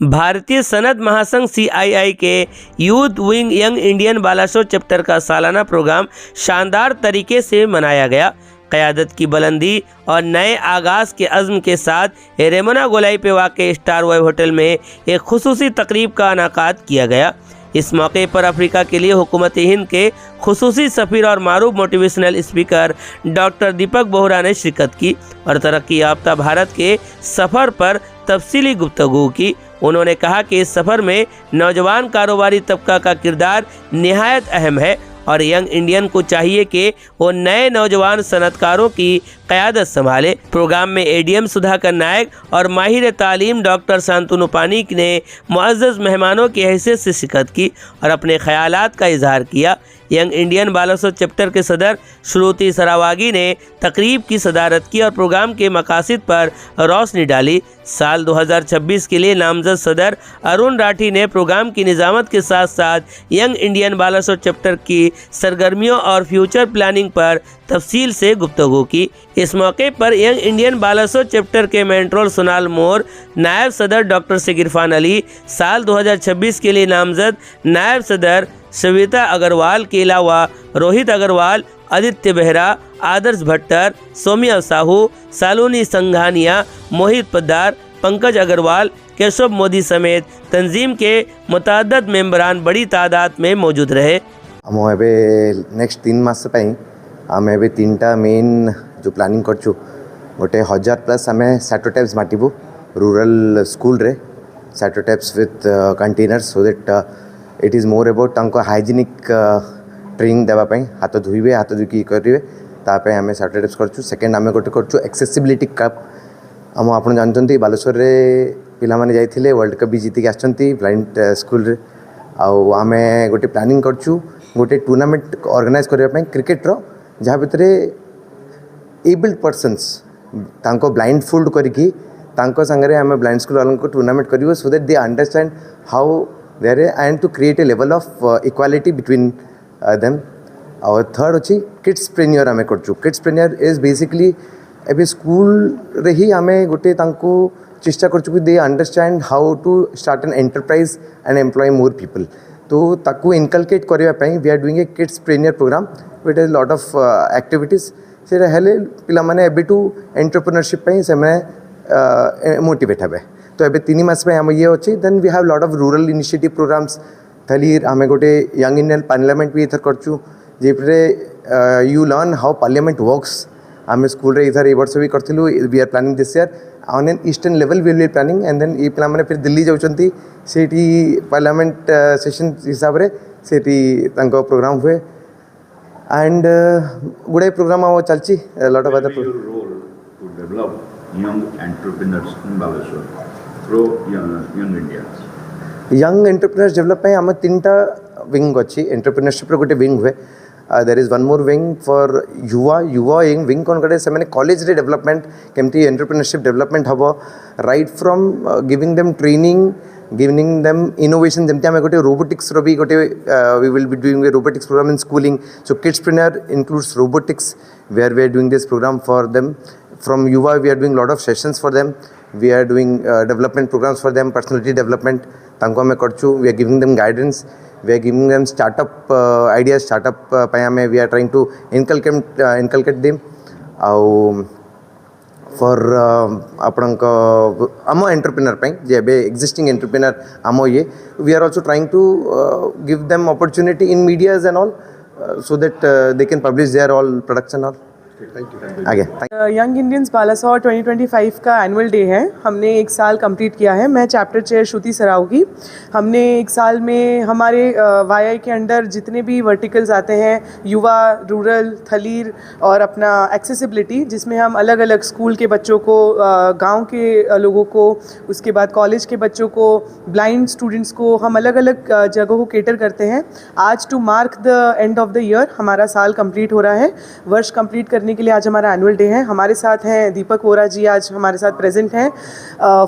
भारतीय सनद महासंघ CII के youth wing young Indian Balasore chapter का सालाना प्रोग्राम शानदार तरीके से मनाया गया। क़यादत की बुलंदी और नए आगाज़ के अज़्म के साथ रेमोना गोलाई पे वाक़ स्टार वाइव होटल में एक खुसूसी तकरीब का इनेकाद किया गया। इस मौके पर अफ्रीका के लिए हुकूमत हिंद के खुसूसी सफ़ीर और मारूफ मोटिवेशनल स्पीकर डॉक्टर दीपक बोहरा ने शिरकत की और तरक्की याफ्ता भारत के सफ़र पर तफसीली गुफ्तगू की। उन्होंने कहा कि इस सफ़र में नौजवान कारोबारी तबका का किरदार निहायत अहम है और यंग इंडियन को चाहिए कि वो नए नौजवान सनतकारों की क़यादत संभाले। प्रोग्राम में ADM सुधाकर नायक और माहिर तालीम डॉक्टर शांतनु पानी ने मुअज़्ज़ज़ मेहमानों की हैसियत से शिरकत की और अपने ख़यालात का इजहार किया। यंग इंडियन बालासोर चैप्टर के सदर श्रुति सरावागी ने तकरीब की सदारत की और प्रोग्राम के मकासद पर रोशनी डाली। साल 2026 के लिए नामजद सदर अरुण राठी ने प्रोग्राम की निज़ामत के साथ साथ यंग इंडियन बालासोर चैप्टर की सरगर्मियों और फ्यूचर प्लानिंग पर तफसील से गुफ्तगू की। इस मौके पर यंग इंडियन बालासोर चैप्टर के मेंट्रोल सोनाल मोर, नायब सदर डॉक्टर सिगिरफान अली, साल 2026 के लिए नामजद नायब सदर सविता अग्रवाल के अलावा रोहित अग्रवाल, आदित्य बेहरा, आदर्श भट्टर, सोमिया साहू, सालूनी संघानिया, मोहित पद्दार, पंकज अग्रवाल, केशव मोदी समेत तंजीम के मुतअद्दिद मेंबरान बड़ी तादाद में मौजूद रहे। हम एबे नेक्स्ट 3 मास आम एबे 3टा मेन जो प्लानिंग करछु गोटे 1000+ आम सैटोटैप्स बांटबू रूरल स्कूल रे सैटोटैप्स with containers so that it is more about तांको हाइजीनिक ट्रेनिंग देवाई हाथ धोइबे हाथ धोई करेंगे तापे आम सैटोटैप्स करछु। सेकेंड आम गोटे करछु एक्सेसिबिलिटी कप आम आप जानते बालेश्वर पिलाने जाइए वर्ल्ड कप भी जीतिक आसछंती ब्लाइंड स्कूल रे आम गोटे प्लानिंग करछु गोटे टूर्नामेंट ऑर्गेनाइज करने क्रिकेट जहाँ भितर एबल्ड पर्सन्स तांको ब्लाइंड फोल्ड करके सांगे आम ब्लाइंड स्कूल वालों को टूर्नामेंट करूँ so that they understand how there and to create a level of equality between them. और थर्ड अच्छी किड्सप्रेन्योर आम करछु। किड्सप्रेन्योर इज बेसिकली एबे स्कूल रे ही आम गोटे तांको चेष्टा करछु they understand how to start an enterprise and employ more people तो ताकू इनकलकेट करने we are doing A किड्सप्रेन्योर programme with a lot of activities से हेले पिला माने एबेटू एंटरप्रेन्योरशिप से मोटिवेट हे। तो एबे 3 मास आम ये अच्छे then we have lot of rural initiative programmes थलीर आम गोटे यंग इंडियन पार्लियामेंट भी इधर करछु जेपरे you learn how parliament works आम स्कूल रे इधर ए वर्ष भी करूँ। We are planning this year on an eastern level we will planning and then ये पिला माने फिर दिल्ली जाउछंती सेठी पार्लियामेंट सेशन हिसाब रे सेठी तांको प्रोग्राम हुए एंड गुड़ाई प्रोग्राम आम चलची lot of other young entrepreneurs in Balashur through young Indians. Young entrepreneurs develop आम 3टा विंग अच्छी एंटरप्रेन्योरशिप गोटे विंग हुए there is one more wing for युवा यंग विंग कौन कटे से कॉलेज रे डेवलपमेंट केमती एंटरप्रेन्योरशिप डेवलपमेंट हम right from giving them training giving them innovation जमती आम गोटे रोबोटिक्स भी गोटे we will be doing a robotics programme in schooling so किड्सप्रेन्योर includes robotics where we are doing this program for them. From Yuva, we are doing lot of sessions for them. We are doing development programs for them, personality development. Tanko ame karchu. We are giving them guidance. We are giving them startup ideas. Startup payame we are trying to inculcate them. For आपणक आम entrepreneur पे जे बे existing entrepreneur आम ये we are also trying to give them opportunity in medias and all so that they can publish their all products and all. Young Indians Balasore 2025 का annual day है। हमने 1 साल complete किया है। मैं चैप्टर चेयर श्रुति सरावगी। हमने 1 साल में हमारे YI के अंडर जितने भी वर्टिकल्स आते हैं युवा, रूरल, थलीर और अपना एक्सेसिबिलिटी जिसमें हम अलग अलग स्कूल के बच्चों को, गांव के लोगों को, उसके बाद कॉलेज के बच्चों को, ब्लाइंड स्टूडेंट्स को हम अलग अलग जगहों को केटर करते हैं। आज to mark the end of the year हमारा साल कंप्लीट हो रहा है। वर्ष कंप्लीट करने करने के लिए आज हमारा एनुअल डे है। हमारे साथ हैं दीपक वोरा जी, आज हमारे साथ प्रेजेंट हैं,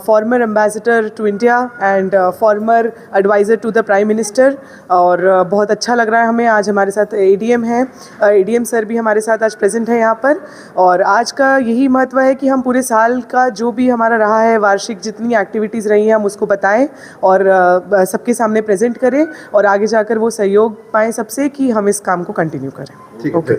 former ambassador to India and former adviser to the prime minister. और बहुत अच्छा लग रहा है हमें, आज हमारे साथ एडीएम हैं, एडीएम सर भी हमारे साथ आज प्रेजेंट है यहाँ पर। और आज का यही महत्व है कि हम पूरे साल का जो भी हमारा रहा है, वार्षिक जितनी एक्टिविटीज़ रही हैं, हम उसको बताएं और सबके सामने प्रेजेंट करें और आगे जाकर वो सहयोग पाएँ सबसे कि हम इस काम को कंटिन्यू करें। ओके।